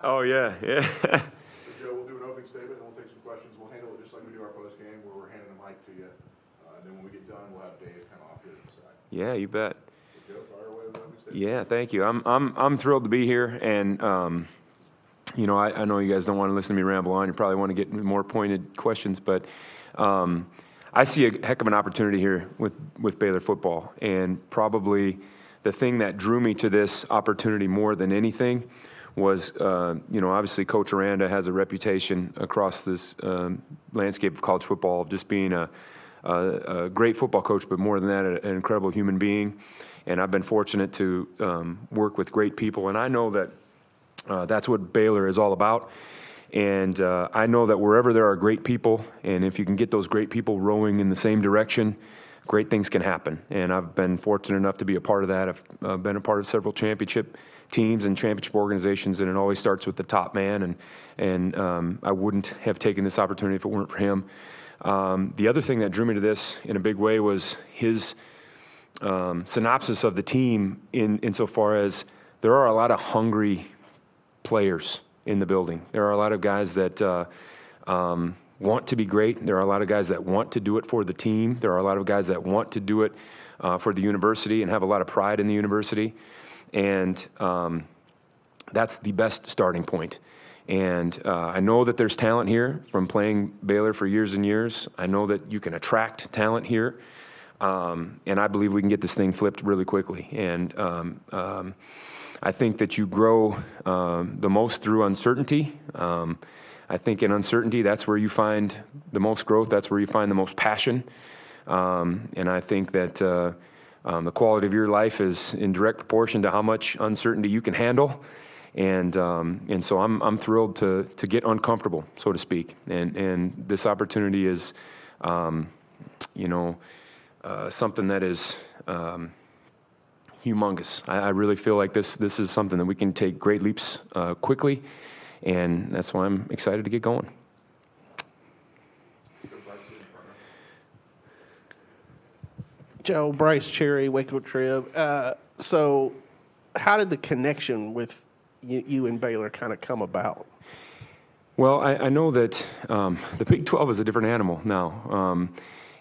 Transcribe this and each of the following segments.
Oh, yeah. So, Joe, we'll do an opening statement, and we'll take some questions. We'll handle it just like we do our post game, where we're handing the mic to you. And then when we get done, we'll have Dave kind of off here to the side. Yeah, you bet. So, Joe, fire away with the opening statement. Yeah, thank you. I'm thrilled to be here, and I know you guys don't want to listen to me ramble on. You probably want to get more pointed questions, but I see a heck of an opportunity here with Baylor football, and probably the thing that drew me to this opportunity more than anything was, obviously Coach Aranda has a reputation across this landscape of college football of just being a great football coach, but more than that, an incredible human being. And I've been fortunate to work with great people, and I know that that's what Baylor is all about. And I know that wherever there are great people, and if you can get those great people rowing in the same direction, great things can happen. And I've been fortunate enough to be a part of that. I've been a part of several championship teams and championship organizations, and it always starts with the top man. And I wouldn't have taken this opportunity if it weren't for him. The other thing that drew me to this in a big way was his synopsis of the team insofar as there are a lot of hungry players in the building. There are a lot of guys that want to be great. There are a lot of guys that want to do it for the team. There are a lot of guys that want to do it for the university and have a lot of pride in the university. And that's the best starting point. And I know that there's talent here from playing Baylor for years and years. I know that you can attract talent here. And I believe we can get this thing flipped really quickly. And I think that you grow the most through uncertainty. I think in uncertainty, that's where you find the most growth. That's where you find the most passion. And I think that the quality of your life is in direct proportion to how much uncertainty you can handle. And so I'm thrilled to get uncomfortable, so to speak. And this opportunity is, something that is humongous. I really feel like this is something that we can take great leaps quickly, and that's why I'm excited to get going. Joe, Bryce Cherry, Waco Trib. So how did the connection with you and Baylor kind of come about? Well, I know that the Big 12 is a different animal now.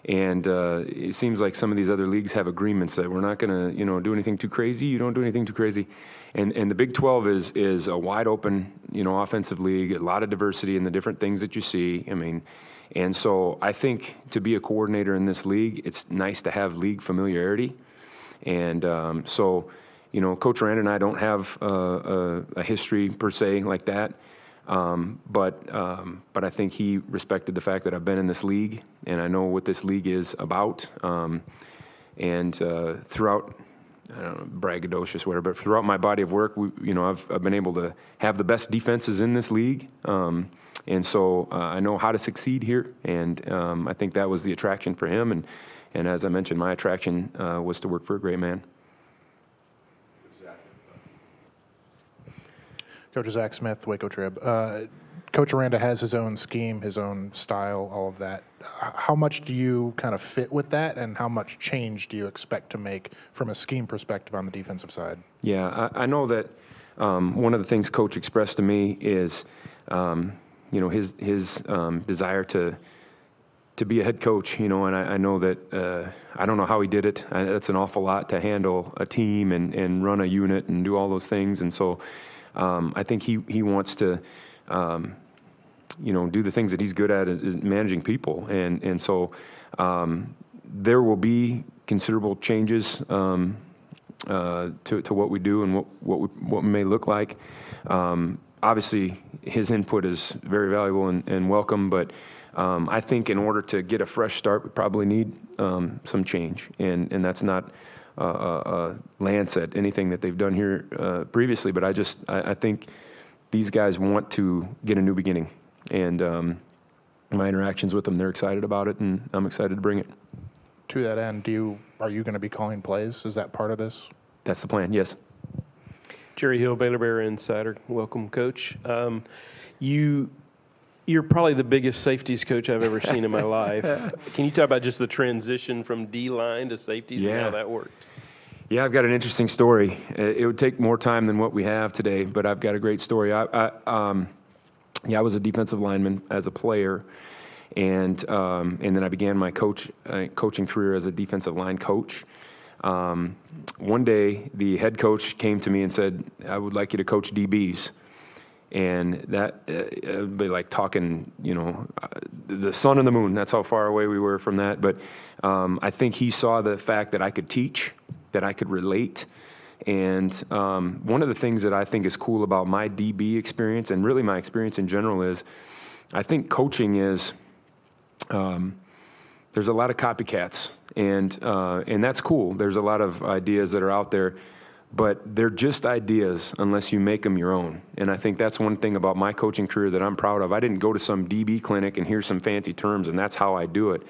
And it seems like some of these other leagues have agreements that we're not going to, do anything too crazy. You don't do anything too crazy. And the Big 12 is a wide open, offensive league, a lot of diversity in the different things that you see. And so I think to be a coordinator in this league, it's nice to have league familiarity. And so, Coach Rand and I don't have a history per se like that. But I think he respected the fact that I've been in this league and I know what this league is about. And throughout, I don't know, braggadocious, whatever, but throughout my body of work, I've been able to have the best defenses in this league. And so I know how to succeed here. And I think that was the attraction for him. And as I mentioned, my attraction was to work for a great man. Coach Zach Smith, Waco Trib. Coach Aranda has his own scheme, his own style, all of that. How much do you kind of fit with that, and how much change do you expect to make from a scheme perspective on the defensive side? Yeah, I know that one of the things Coach expressed to me is, his desire to be a head coach, and I know that I don't know how he did it. That's an awful lot to handle a team and run a unit and do all those things, and so I think he wants to, do the things that he's good at is managing people. And so there will be considerable changes to what we do and what we may look like. Obviously, his input is very valuable and welcome, but I think in order to get a fresh start, we probably need some change. And that's not a lance at anything that they've done here previously, but I think these guys want to get a new beginning, and my interactions with them, they're excited about it, and I'm excited to bring it. To that end, are you going to be calling plays? Is that part of this? That's the plan, yes. Jerry Hill, Baylor Bear Insider. Welcome, Coach. You're probably the biggest safeties coach I've ever seen in my life. Can you talk about just the transition from D-line to safeties and how that worked? Yeah, I've got an interesting story. It would take more time than what we have today, but I've got a great story. I was a defensive lineman as a player, and then I began my coaching career as a defensive line coach. One day, the head coach came to me and said, "I would like you to coach DBs." And that would be like talking, the sun and the moon. That's how far away we were from that. But I think he saw the fact that I could teach, that I could relate. And one of the things that I think is cool about my DB experience, and really my experience in general, is I think coaching is, there's a lot of copycats, and that's cool. There's a lot of ideas that are out there, but they're just ideas unless you make them your own. And I think that's one thing about my coaching career that I'm proud of. I didn't go to some DB clinic and hear some fancy terms, and that's how I do it.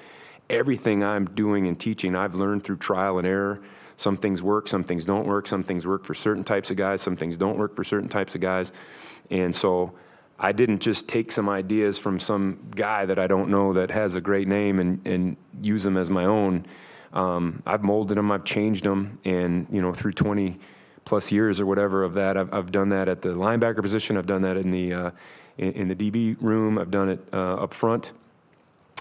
Everything I'm doing and teaching, I've learned through trial and error. Some things work, some things don't work. Some things work for certain types of guys, some things don't work for certain types of guys. And so I didn't just take some ideas from some guy that I don't know that has a great name and use them as my own. I've molded them, I've changed them, and through 20 plus years or whatever of that, I've done that at the linebacker position. I've done that in the DB room. I've done it up front,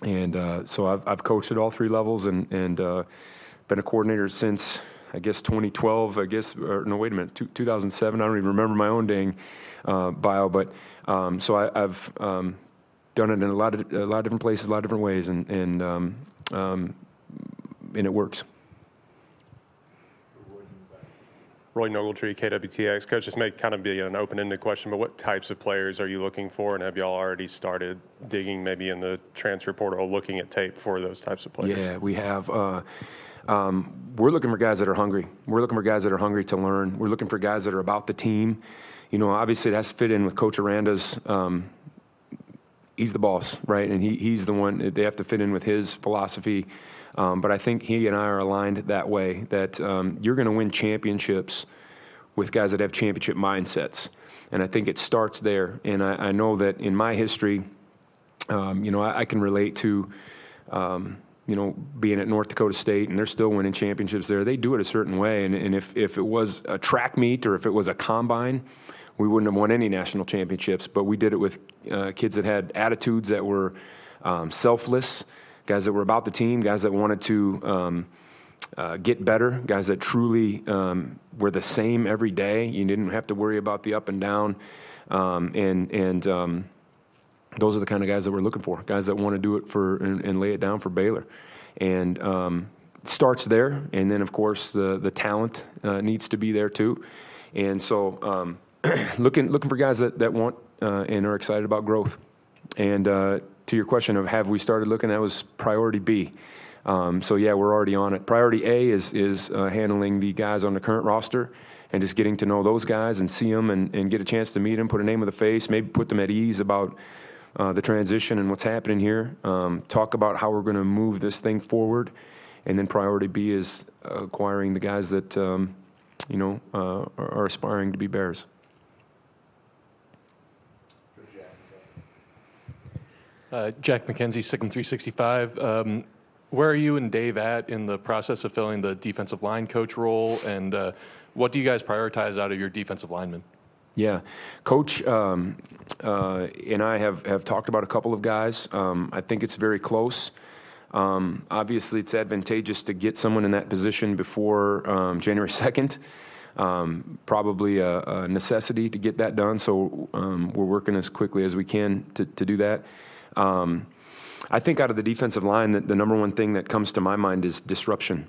and so I've coached at all three levels and been a coordinator since I guess 2012. Or no, wait a minute, 2007. I don't even remember my own dang bio, but so I've done it in a lot of different places, a lot of different ways, and it works. Roy Nogaltree, KWTX. Coach, this may kind of be an open-ended question, but what types of players are you looking for, and have y'all already started digging maybe in the transfer portal, looking at tape for those types of players? Yeah, we have. We're looking for guys that are hungry. We're looking for guys that are hungry to learn. We're looking for guys that are about the team. Obviously it has to fit in with Coach Aranda's. He's the boss, right? And he's the one. They have to fit in with his philosophy. But I think he and I are aligned that way, that you're going to win championships with guys that have championship mindsets. And I think it starts there. And I know that in my history, I can relate to, being at North Dakota State, and they're still winning championships there. They do it a certain way. And if it was a track meet or if it was a combine, we wouldn't have won any national championships. But we did it with kids that had attitudes that were selfless, guys that were about the team, guys that wanted to get better, guys that truly were the same every day. You didn't have to worry about the up and down. Those are the kind of guys that we're looking for, guys that want to do it and lay it down for Baylor. And it starts there. And then, of course, the talent needs to be there too. And so looking for guys that want and are excited about growth. And to your question of have we started looking, that was priority B. So yeah, we're already on it. Priority A is handling the guys on the current roster and just getting to know those guys and see them and get a chance to meet them, put a name with a face, maybe put them at ease about the transition and what's happening here. Talk about how we're going to move this thing forward. And then priority B is acquiring the guys that, are aspiring to be Bears. Jack McKenzie, Signum 365. Where are you and Dave at in the process of filling the defensive line coach role, and what do you guys prioritize out of your defensive linemen? Yeah, Coach and I have talked about a couple of guys. I think it's very close. Obviously, it's advantageous to get someone in that position before January 2nd. Probably a necessity to get that done, so we're working as quickly as we can to do that. I think out of the defensive line, the number one thing that comes to my mind is disruption.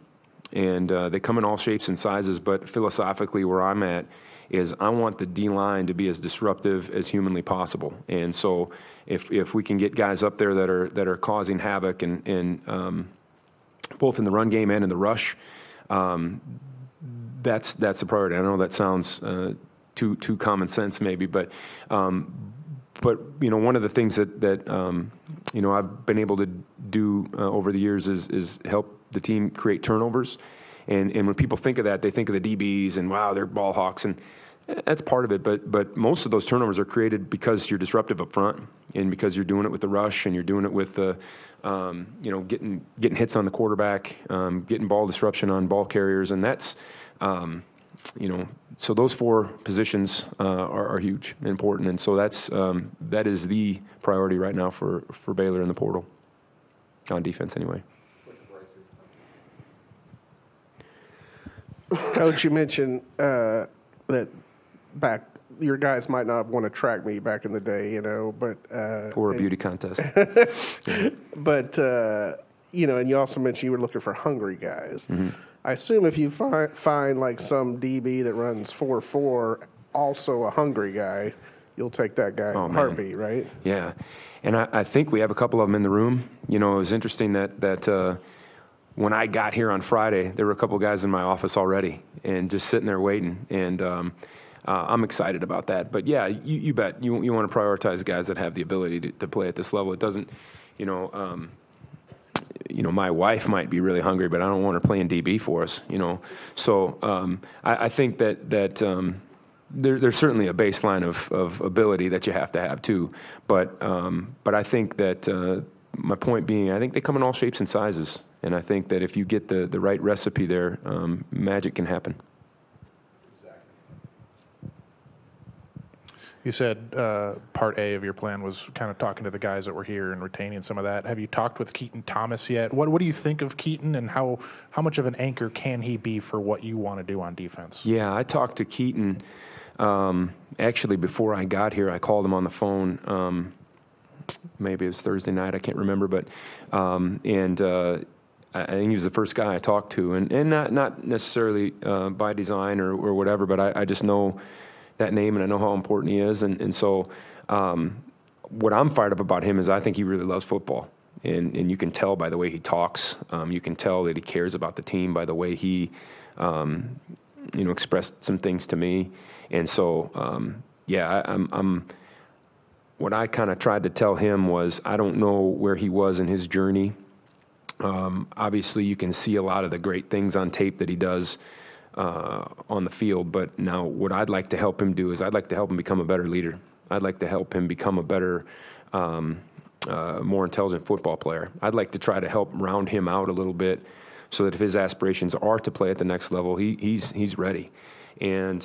And they come in all shapes and sizes, but philosophically where I'm at is I want the D-line to be as disruptive as humanly possible. And so if we can get guys up there that are causing havoc and both in the run game and in the rush, that's the priority. I know that sounds too common sense maybe, but one of the things that I've been able to do over the years is help the team create turnovers. And when people think of that, they think of the DBs and wow, they're ball hawks, and that's part of it. But most of those turnovers are created because you're disruptive up front, and because you're doing it with the rush, and you're doing it with the getting hits on the quarterback, getting ball disruption on ball carriers, and that's so those 4 positions are huge and important, and so that is the priority right now for Baylor in the portal, on defense anyway. Coach, you mentioned that back your guys might not have won a track meet back in the day, but Or a beauty contest. but and you also mentioned you were looking for hungry guys. Mm-hmm. I assume if you find like some DB that runs 4.4, also a hungry guy, you'll take that guy in a heartbeat, right? Yeah, and I think we have a couple of them in the room. It was interesting that when I got here on Friday, there were a couple of guys in my office already and just sitting there waiting, and I'm excited about that. But yeah, you bet you want to prioritize guys that have the ability to play at this level. It doesn't, my wife might be really hungry, but I don't want her playing DB for us, So I think that there's certainly a baseline of ability that you have to have too. But I think that my point being, I think they come in all shapes and sizes, and I think that if you get the right recipe there, magic can happen. You said part A of your plan was kind of talking to the guys that were here and retaining some of that. Have you talked with Keaton Thomas yet? What do you think of Keaton, and how much of an anchor can he be for what you want to do on defense? Yeah, I talked to Keaton actually before I got here. I called him on the phone. Maybe it was Thursday night. I can't remember, but I think he was the first guy I talked to, and not necessarily by design or whatever, but I just know that name, and I know how important he is, and so what I'm fired up about him is I think he really loves football, and you can tell by the way he talks. You can tell that he cares about the team by the way he expressed some things to me, and so I'm what I kind of tried to tell him was I don't know where he was in his journey. Obviously you can see a lot of the great things on tape that he does on the field, but now what I'd like to help him do is I'd like to help him become a better leader. I'd like to help him become a better, more intelligent football player. I'd like to try to help round him out a little bit so that if his aspirations are to play at the next level, he's ready. And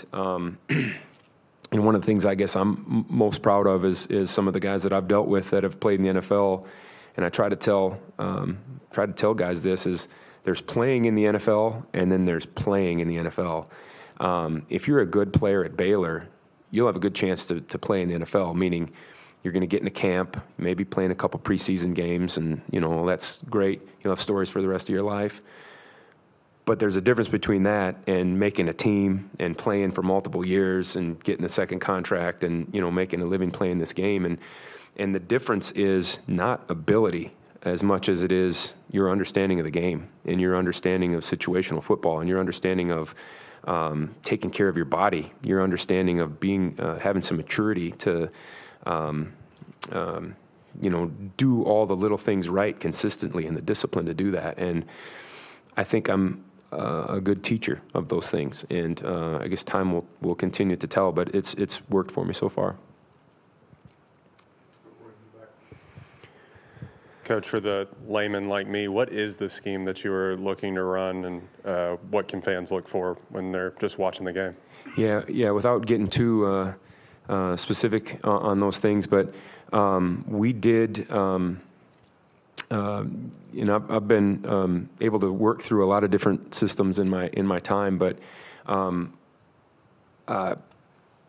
one of the things I guess I'm most proud of is some of the guys that I've dealt with that have played in the NFL, and I try to tell guys this is, there's playing in the NFL, and then there's playing in the NFL. If you're a good player at Baylor, you'll have a good chance to play in the NFL, meaning you're going to get in a camp, maybe playing a couple preseason games, and, that's great. You'll have stories for the rest of your life. But there's a difference between that and making a team and playing for multiple years and getting a second contract and, making a living playing this game. And the difference is not ability as much as it is your understanding of the game and your understanding of situational football and your understanding of taking care of your body, your understanding of being having some maturity to do all the little things right consistently and the discipline to do that. And I think I'm a good teacher of those things, and I guess time will continue to tell, but it's worked for me so far. Coach, for the layman like me, what is the scheme that you are looking to run, and what can fans look for when they're just watching the game? Yeah. Without getting too specific on those things, but we did. I've been able to work through a lot of different systems in my time, but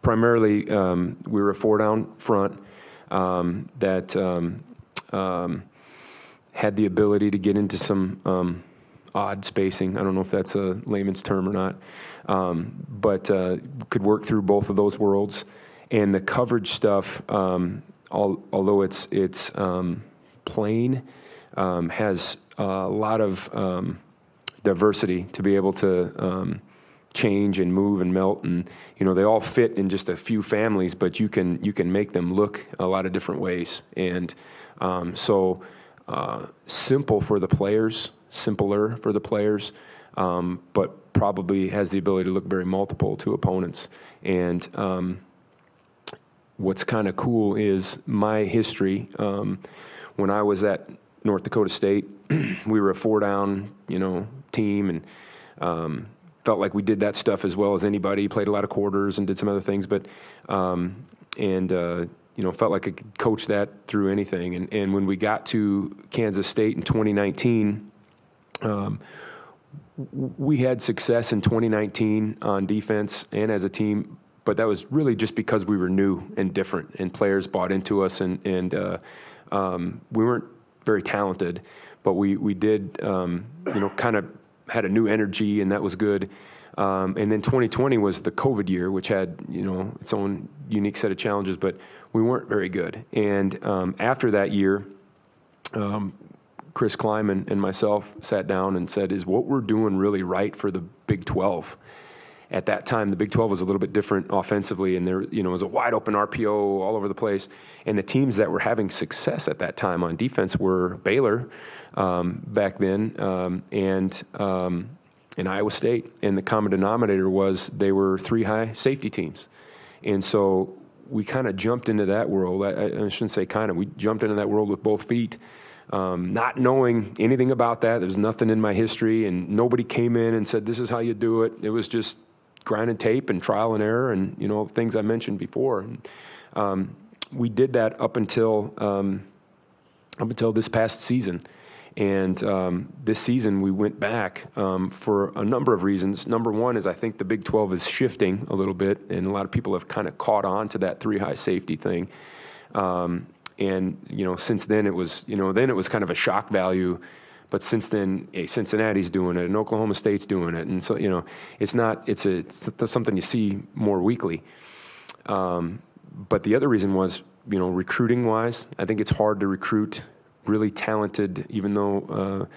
primarily we were a 4-down front that had the ability to get into some odd spacing. I don't know if that's a layman's term or not, but could work through both of those worlds. And the coverage stuff, although it's plain, has a lot of diversity to be able to change and move and melt, and they all fit in just a few families, but you can make them look a lot of different ways. And so simpler for the players, but probably has the ability to look very multiple to opponents. And what's kind of cool is my history. When I was at North Dakota State, we were a 4-down, team, and felt like we did that stuff as well as anybody. Played a lot of quarters and did some other things, but felt like I could coach that through anything. And when we got to Kansas State in 2019, we had success in 2019 on defense and as a team, but that was really just because we were new and different, and players bought into us, and we weren't very talented, but we did, kind of had a new energy, and that was good. And then 2020 was the COVID year, which had, its own unique set of challenges, but we weren't very good. And after that year, Chris Klanderman and myself sat down and said, is what we're doing really right for the Big 12? At that time, the Big 12 was a little bit different offensively, and there, was a wide open RPO all over the place. And the teams that were having success at that time on defense were Baylor back then, and Iowa State. And the common denominator was they were 3 high safety teams. And so we kind of jumped into that world. I shouldn't say kind of. We jumped into that world with both feet, not knowing anything about that. There's nothing in my history, and nobody came in and said, this is how you do it. It was just grinding tape and trial and error and, things I mentioned before. And, we did that up until this past season. And this season we went back for a number of reasons. Number one is I think the Big 12 is shifting a little bit, and a lot of people have kind of caught on to that 3 high safety thing. And since then it was kind of a shock value, but since then Cincinnati's doing it and Oklahoma State's doing it, and so it's something you see more weekly. But the other reason was recruiting wise, I think it's hard to recruit really talented, even though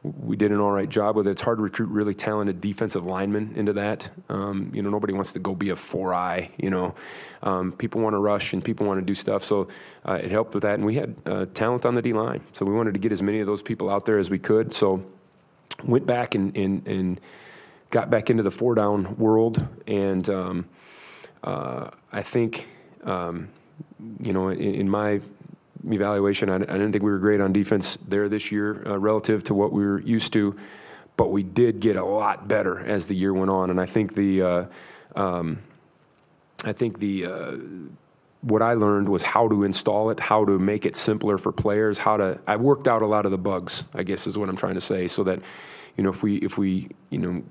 we did an all right job with it. It's hard to recruit really talented defensive linemen into that. Nobody wants to go be a 4-eye, people want to rush and people want to do stuff. So it helped with that. And we had talent on the D-line. So we wanted to get as many of those people out there as we could. So went back and got back into the 4-down world. And I think, in my evaluation, I didn't think we were great on defense there this year relative to what we were used to, but we did get a lot better as the year went on. And I think what I learned was how to install it, how to make it simpler for players, I worked out a lot of the bugs, I guess is what I'm trying to say, so that, if we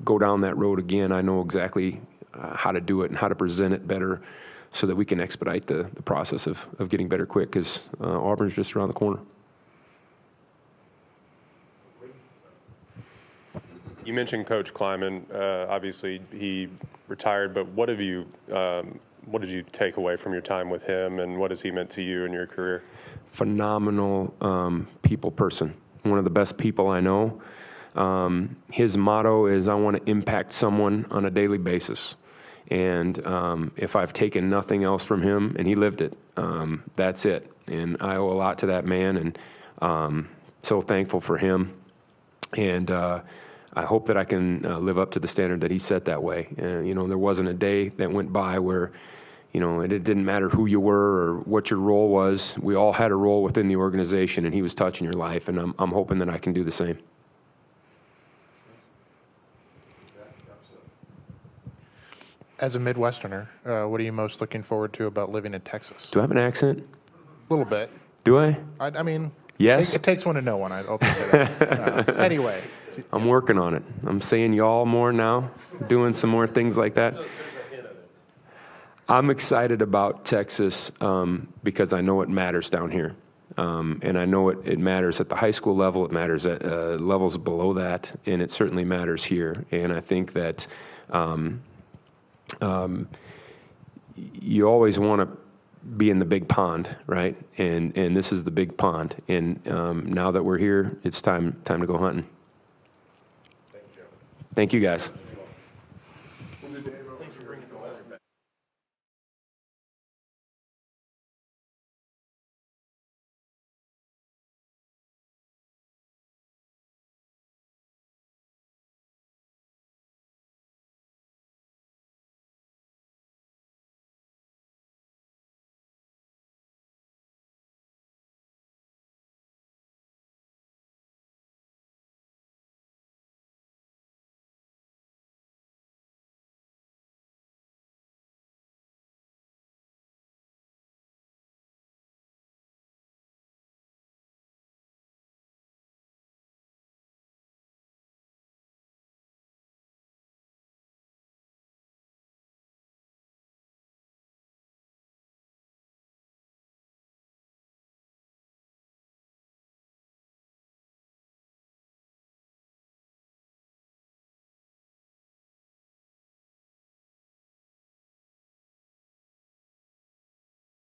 go down that road again, I know exactly how to do it and how to present it better, so that we can expedite the process of getting better quick, because Auburn's just around the corner. You mentioned Coach Klanderman. Obviously, he retired, but what did you take away from your time with him, and what has he meant to you in your career? Phenomenal People person. One of the best people I know. His motto is, I want to impact someone on a daily basis. And if I've taken nothing else from him, and he lived it, that's it. And I owe a lot to that man, and so thankful for him. And I hope that I can live up to the standard that he set that way. There wasn't a day that went by where, it didn't matter who you were or what your role was. We all had a role within the organization, and he was touching your life. And I'm hoping that I can do the same. As a Midwesterner, what are you most looking forward to about living in Texas? Do I have an accent? A little bit. Do I? I mean, yes. It takes one to know one. I'll say that. Anyway. I'm working on it. I'm saying y'all more now, doing some more things like that. I'm excited about Texas because I know it matters down here. And I know it matters at the high school level. It matters at levels below that. And it certainly matters here. And I think that you always want to be in the big pond, right? And this is the big pond. And now that we're here, it's time to go hunting. Thank you, guys.